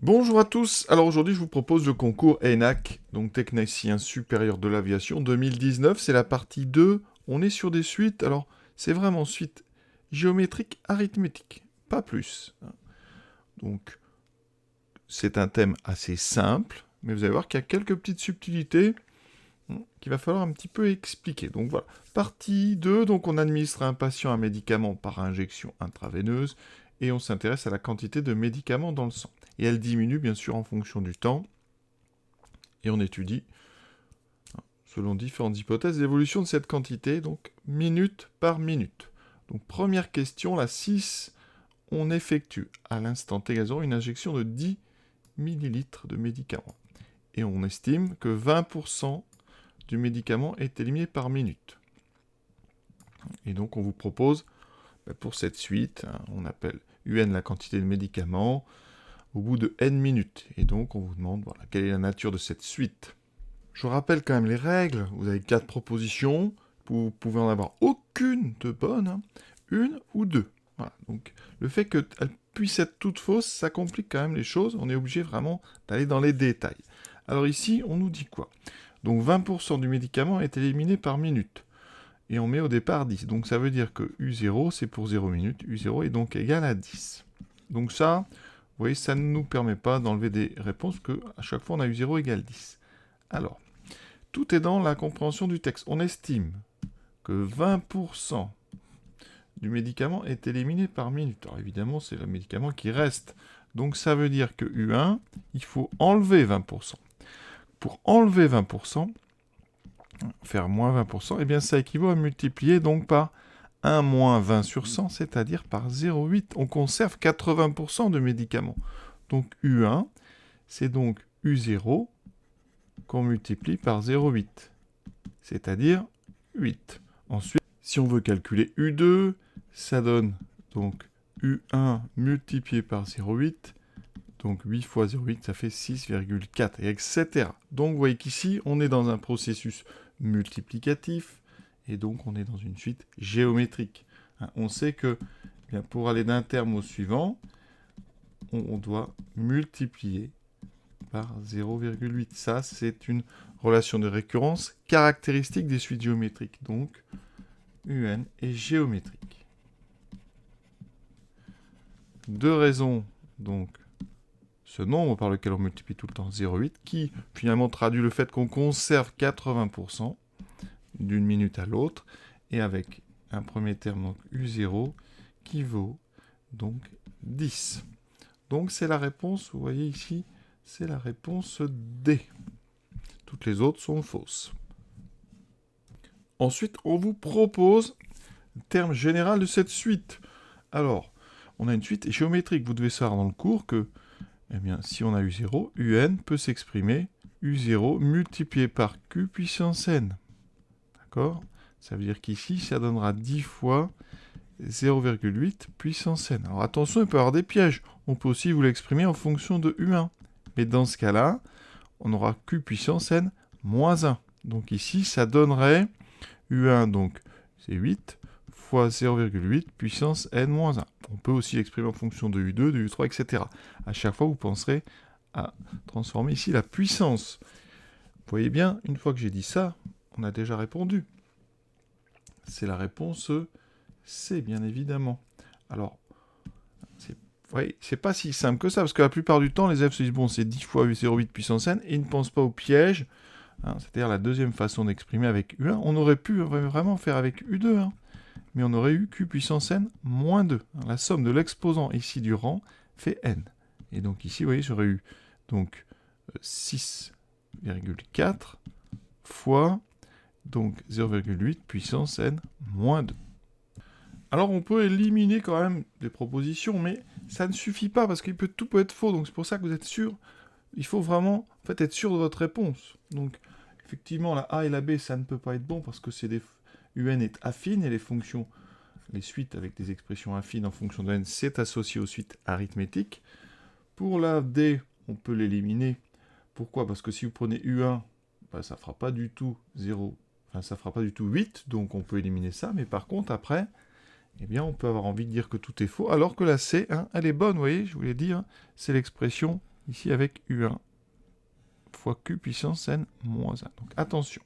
Bonjour à tous, alors aujourd'hui je vous propose le concours ENAC, donc technicien supérieur de l'aviation 2019, c'est la partie 2, on est sur des suites, alors c'est vraiment suite géométrique arithmétique, pas plus. Donc c'est un thème assez simple, mais vous allez voir qu'il y a quelques petites subtilités qu'il va falloir un petit peu expliquer. Donc voilà, partie 2, donc on administre à un patient un médicament par injection intraveineuse, et on s'intéresse à la quantité de médicaments dans le sang. Et elle diminue bien sûr en fonction du temps, et on étudie, selon différentes hypothèses, l'évolution de cette quantité, donc minute par minute. Donc première question, la 6, on effectue à l'instant t0 une injection de 10 ml de médicament. Et on estime que 20% du médicament est éliminé par minute. Et donc on vous propose, pour cette suite, on appelle UN la quantité de médicaments, au bout de n minutes. Et donc on vous demande voilà, quelle est la nature de cette suite. Je vous rappelle quand même les règles. Vous avez 4 propositions. Vous pouvez en avoir aucune de bonne, une ou deux. Voilà. Donc le fait qu'elles puissent être toutes fausses, ça complique quand même les choses. On est obligé vraiment d'aller dans les détails. Alors ici, on nous dit quoi? Donc 20% du médicament est éliminé par minute. Et on met au départ 10. Donc ça veut dire que U0, c'est pour 0 minutes. U0 est donc égal à 10. Donc ça, vous voyez, ça ne nous permet pas d'enlever des réponses, que à chaque fois on a U0 égale 10. Alors, tout est dans la compréhension du texte. On estime que 20% du médicament est éliminé par minute. Alors évidemment, c'est le médicament qui reste. Donc ça veut dire que U1, il faut enlever 20%. Pour enlever 20%, faire moins 20%, eh bien ça équivaut à multiplier donc par 1 moins 20 sur 100, c'est-à-dire par 0,8. On conserve 80% de médicaments. Donc U1, c'est donc U0 qu'on multiplie par 0,8, c'est-à-dire 8. Ensuite, si on veut calculer U2, ça donne donc U1 multiplié par 0,8, donc 8 fois 0,8, ça fait 6,4, et etc. Donc vous voyez qu'ici, on est dans un processus multiplicatif, et donc on est dans une suite géométrique. On sait que pour aller d'un terme au suivant, on doit multiplier par 0,8. Ça, c'est une relation de récurrence caractéristique des suites géométriques. Donc, UN est géométrique. Deux raisons, donc, ce nombre par lequel on multiplie tout le temps 0,8, qui finalement traduit le fait qu'on conserve 80% d'une minute à l'autre, et avec un premier terme, donc U0, qui vaut donc 10. Donc c'est la réponse, vous voyez ici, c'est la réponse D. Toutes les autres sont fausses. Ensuite, on vous propose le terme général de cette suite. Alors, on a une suite géométrique. Vous devez savoir dans le cours que, eh bien, si on a U0, UN peut s'exprimer U0 multiplié par Q puissance N. D'accord? Ça veut dire qu'ici, ça donnera 10 fois 0,8 puissance N. Alors attention, il peut y avoir des pièges. On peut aussi vous l'exprimer en fonction de U1. Mais dans ce cas-là, on aura Q puissance N moins 1. Donc ici, ça donnerait U1, donc c'est 8, fois 0,8 puissance N moins 1. On peut aussi l'exprimer en fonction de U2, de U3, etc. À chaque fois, vous penserez à transformer ici la puissance. Vous voyez bien, une fois que j'ai dit ça, on a déjà répondu. C'est la réponse C, bien évidemment. Alors, c'est pas si simple que ça, parce que la plupart du temps, les élèves se disent, bon, c'est 10 fois 0,8 puissance N, et ils ne pensent pas au piège, c'est-à-dire la deuxième façon d'exprimer avec U1. On aurait pu vraiment faire avec U2, mais on aurait eu Q puissance N moins 2. La somme de l'exposant ici du rang fait N. Et donc ici, vous voyez, j'aurais eu donc 6,4 fois donc 0,8 puissance N moins 2. Alors on peut éliminer quand même des propositions, mais ça ne suffit pas parce que tout peut être faux, donc c'est pour ça que vous êtes sûr. Il faut vraiment être sûr de votre réponse. Donc effectivement, la A et la B, ça ne peut pas être bon parce que c'est des UN est affine et les fonctions, les suites avec des expressions affines en fonction de N, c'est associé aux suites arithmétiques. Pour la D, on peut l'éliminer. Pourquoi? Parce que si vous prenez U1, ça ne fera pas du tout 0, ça ne fera pas du tout 8, donc on peut éliminer ça. Mais par contre, après, eh on peut avoir envie de dire que tout est faux, alors que la C, elle est bonne, vous voyez, je vous l'ai dit, c'est l'expression ici avec U1 fois Q puissance N moins 1. Donc attention.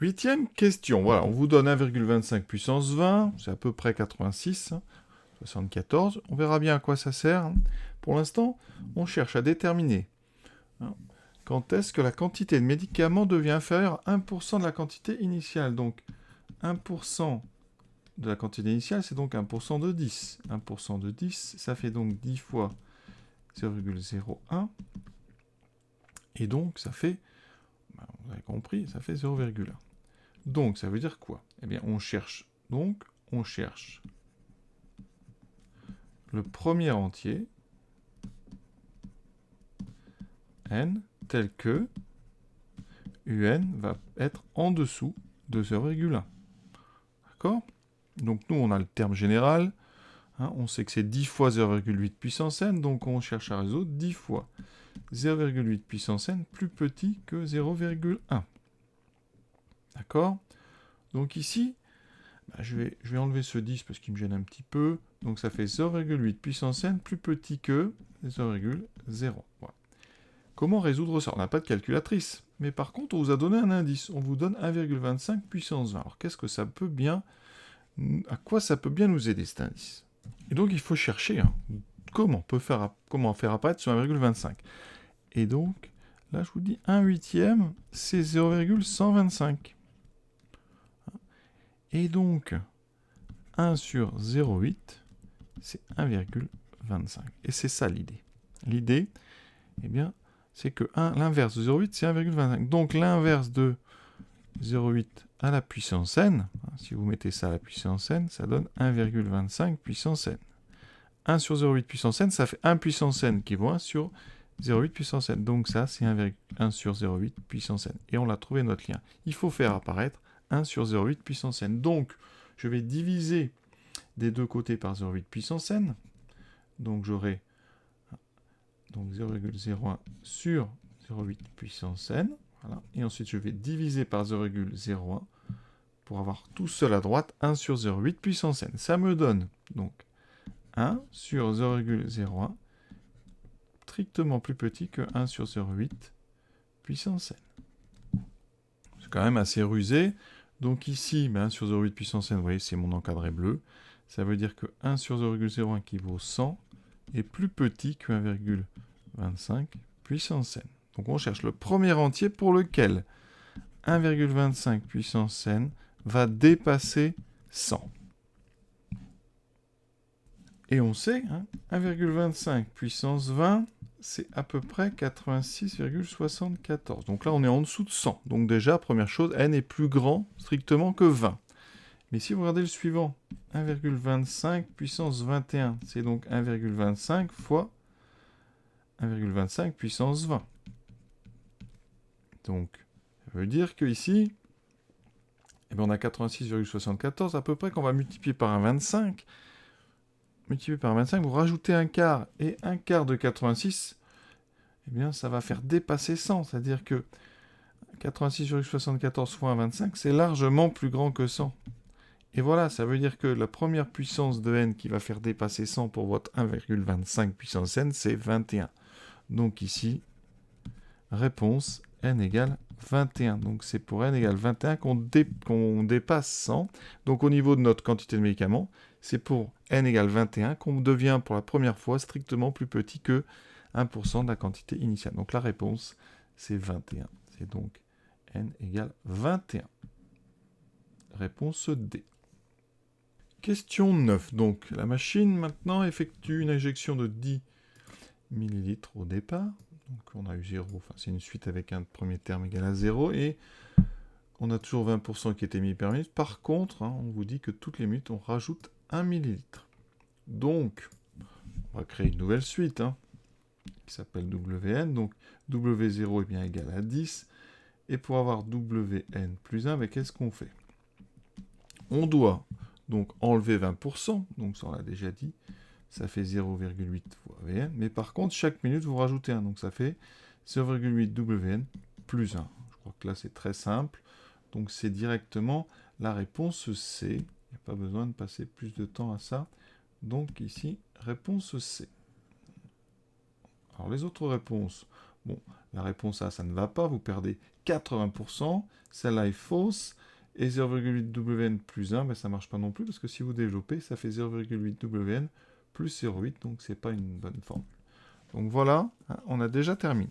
8e question. Voilà, on vous donne 1,25 puissance 20, c'est à peu près 86, 74. On verra bien à quoi ça sert. Pour l'instant, on cherche à déterminer quand est-ce que la quantité de médicaments devient inférieure à 1% de la quantité initiale. Donc 1% de la quantité initiale, c'est donc 1% de 10. 1% de 10, ça fait donc 10 fois 0,01. Et donc, ça fait, vous avez compris, ça fait 0,1. Donc, ça veut dire quoi? Eh bien, on cherche le premier entier, n, tel que un va être en dessous de 0,1. D'accord? Donc, nous, on a le terme général. On sait que c'est 10 fois 0,8 puissance n, donc on cherche à résoudre 10 fois 0,8 puissance n plus petit que 0,1. D'accord? Donc ici, je vais enlever ce 10 parce qu'il me gêne un petit peu. Donc ça fait 0,8 puissance n plus petit que 0,0. Voilà. Comment résoudre ça? On n'a pas de calculatrice. Mais par contre, on vous a donné un indice. On vous donne 1,25 puissance 20. Alors qu'est-ce que ça peut bien... À quoi ça peut bien nous aider cet indice? Et donc il faut chercher comment faire apparaître ce 1,25. Et donc, là je vous dis 1 huitième, c'est 0,125. Et donc, 1 sur 0,8, c'est 1,25. Et c'est ça l'idée. L'idée, eh bien, c'est que l'inverse de 0,8, c'est 1,25. Donc l'inverse de 0,8 à la puissance n, si vous mettez ça à la puissance n, ça donne 1,25 puissance n. 1 sur 0,8 puissance n, ça fait 1 puissance n qui vaut 1 sur 0,8 puissance n. Donc ça, c'est 1 sur 0,8 puissance n. Et on a trouvé notre lien. Il faut faire apparaître 1 sur 0,8 puissance n. Donc, je vais diviser des deux côtés par 0,8 puissance n. Donc, j'aurai 0,01 sur 0,8 puissance n. Voilà. Et ensuite, je vais diviser par 0,01 pour avoir tout seul à droite 1 sur 0,8 puissance n. Ça me donne donc 1 sur 0,01 strictement plus petit que 1 sur 0,8 puissance n. C'est quand même assez rusé. Donc ici, 1 sur 0,8 puissance n, vous voyez, c'est mon encadré bleu. Ça veut dire que 1 sur 0,01 qui vaut 100 est plus petit que 1,25 puissance n. Donc on cherche le premier entier pour lequel 1,25 puissance n va dépasser 100. Et on sait, 1,25 puissance 20, c'est à peu près 86,74. Donc là, on est en dessous de 100. Donc déjà, première chose, n est plus grand strictement que 20. Mais si vous regardez le suivant, 1,25 puissance 21, c'est donc 1,25 fois 1,25 puissance 20. Donc, ça veut dire qu'ici, on a 86,74 à peu près qu'on va multiplier par 1,25. Multiplié par 25, vous rajoutez un quart, et un quart de 86, eh bien, ça va faire dépasser 100. C'est-à-dire que 86,74 fois 1,25, c'est largement plus grand que 100. Et voilà, ça veut dire que la première puissance de n qui va faire dépasser 100 pour votre 1,25 puissance n, c'est 21. Donc ici, réponse n égale 21. Donc c'est pour n égale 21 qu'on dépasse 100. Donc au niveau de notre quantité de médicaments, c'est pour n égale 21 qu'on devient pour la première fois strictement plus petit que 1% de la quantité initiale. Donc la réponse, c'est 21. C'est donc n égale 21. Réponse D. Question 9. Donc la machine maintenant effectue une injection de 10 ml au départ. Donc on a eu 0, enfin c'est une suite avec un premier terme égal à 0, et on a toujours 20% qui est émis par minute. Par contre, on vous dit que toutes les minutes, on rajoute 1 millilitre. Donc, on va créer une nouvelle suite, qui s'appelle Wn. Donc, W0 est bien égal à 10. Et pour avoir Wn plus 1, qu'est-ce qu'on fait? On doit donc enlever 20%, donc ça on l'a déjà dit, ça fait 0,8 fois Vn, mais par contre, chaque minute, vous rajoutez 1, donc ça fait 0,8 Wn plus 1. Je crois que là, c'est très simple, donc c'est directement la réponse C. Il n'y a pas besoin de passer plus de temps à ça. Donc ici, réponse C. Alors les autres réponses, bon, la réponse A, ça ne va pas, vous perdez 80%, celle-là est fausse, et 0,8 Wn plus 1, ben, ça ne marche pas non plus, parce que si vous développez, ça fait 0,8 Wn plus 0,8, donc c'est pas une bonne formule. Donc voilà, hein, on a déjà terminé.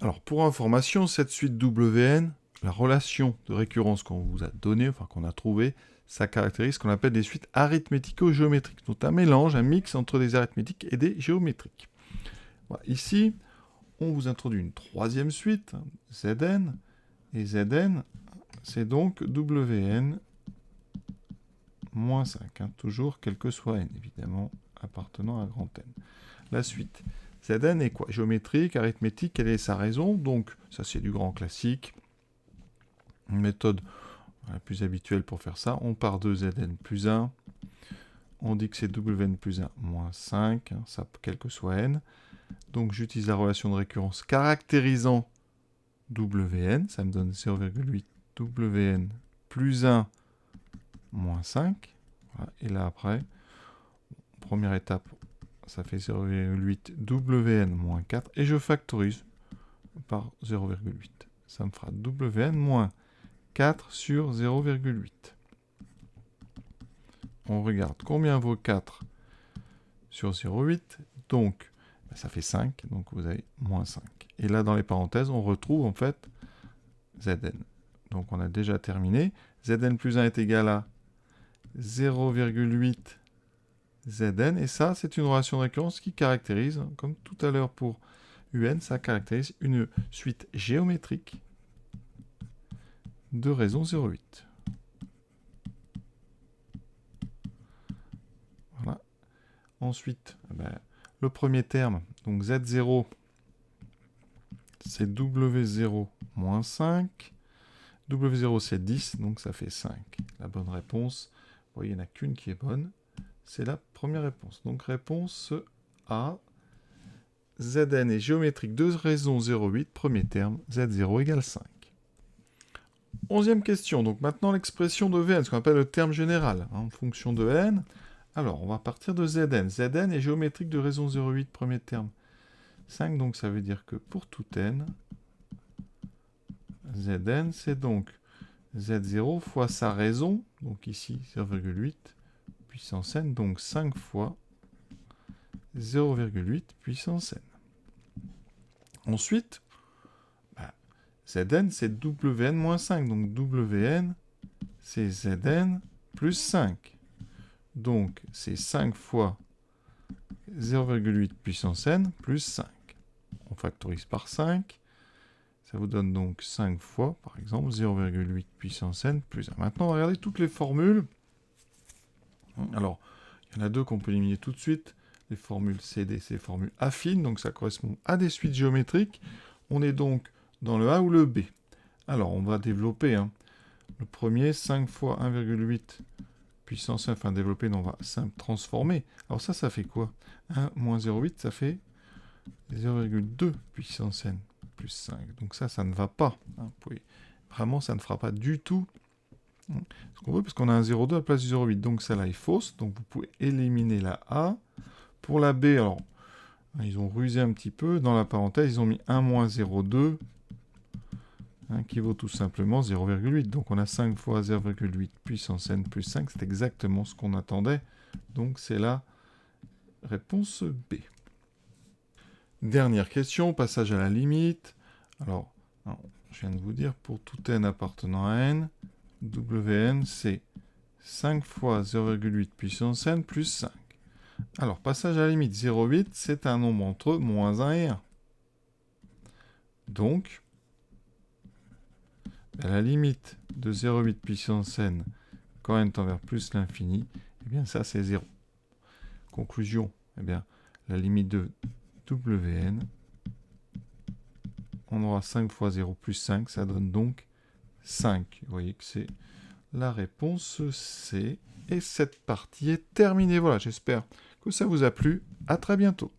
Alors pour information, cette suite Wn, la relation de récurrence qu'on vous a donnée, enfin qu'on a trouvée, ça caractérise ce qu'on appelle des suites arithmético-géométriques. Donc un mélange, un mix entre des arithmétiques et des géométriques. Voilà. Ici, on vous introduit une troisième suite, Zn, et Zn, c'est donc Wn moins 5, hein, toujours quel que soit n, évidemment, appartenant à grand N. La suite, Zn est quoi? Géométrique, arithmétique, quelle est sa raison? Donc, ça c'est du grand classique. Une méthode la plus habituelle pour faire ça, on part de Zn plus 1, on dit que c'est Wn plus 1 moins 5, hein, ça quel que soit n. Donc j'utilise la relation de récurrence caractérisant Wn, ça me donne 0,8 Wn plus 1 moins 5. Voilà. Et là après, première étape, ça fait 0,8 Wn moins 4, et je factorise par 0,8. Ça me fera Wn moins 4 sur 0,8. On regarde combien vaut 4 sur 0,8. Donc, ça fait 5. Donc, vous avez moins 5. Et là, dans les parenthèses, on retrouve en fait Zn. Donc, on a déjà terminé. Zn plus 1 est égal à 0,8 Zn. Et ça, c'est une relation de récurrence qui caractérise, comme tout à l'heure pour Un, ça caractérise une suite géométrique de raison 0,8. Voilà. Ensuite, le premier terme, donc Z0, c'est W0 moins 5. W0, c'est 10, donc ça fait 5. La bonne réponse, vous voyez, il n'y en a qu'une qui est bonne. C'est la première réponse. Donc réponse A. Zn est géométrique de raison 0,8. Premier terme, Z0 égale 5. 11e question. Donc maintenant l'expression de Vn, ce qu'on appelle le terme général, en fonction de n. Alors, on va partir de Zn. Zn est géométrique de raison 0,8, premier terme. 5, donc ça veut dire que pour tout n, Zn, c'est donc Z0 fois sa raison, donc ici 0,8, puissance n, donc 5 fois 0,8 puissance n. Ensuite, Zn, c'est Wn moins 5, donc Wn, c'est Zn plus 5. Donc, c'est 5 fois 0,8 puissance n plus 5. On factorise par 5. Ça vous donne donc 5 fois, par exemple, 0,8 puissance n plus 1. Maintenant, on va regarder toutes les formules. Alors, il y en a deux qu'on peut éliminer tout de suite. Les formules CD, c'est les formules affines, donc ça correspond à des suites géométriques. On est donc dans le A ou le B. Alors, on va développer. Le premier, 5 fois 1,8 puissance 1, enfin développer, non, on va transformer. Alors ça fait quoi? 1 moins 0,8, ça fait 0,2 puissance n plus 5. Donc ça ne va pas. Vraiment, ça ne fera pas du tout ce qu'on veut, parce qu'on a un 0,2 à la place du 0,8. Donc celle-là est fausse. Donc vous pouvez éliminer la A. Pour la B, alors, ils ont rusé un petit peu. Dans la parenthèse, ils ont mis 1 moins 0,2, qui vaut tout simplement 0,8. Donc on a 5 fois 0,8 puissance n plus 5. C'est exactement ce qu'on attendait. Donc c'est la réponse B. Dernière question, passage à la limite. Alors, je viens de vous dire, pour tout n appartenant à n, Wn, c'est 5 fois 0,8 puissance n plus 5. Alors, passage à la limite, 0,8, c'est un nombre entre moins 1 et 1. Donc, à la limite de 0,8 puissance n quand n tend vers plus l'infini, eh bien ça c'est 0. Conclusion, eh bien la limite de Wn, on aura 5 fois 0 plus 5, ça donne donc 5. Vous voyez que c'est la réponse C. Et cette partie est terminée. Voilà, j'espère que ça vous a plu. À très bientôt.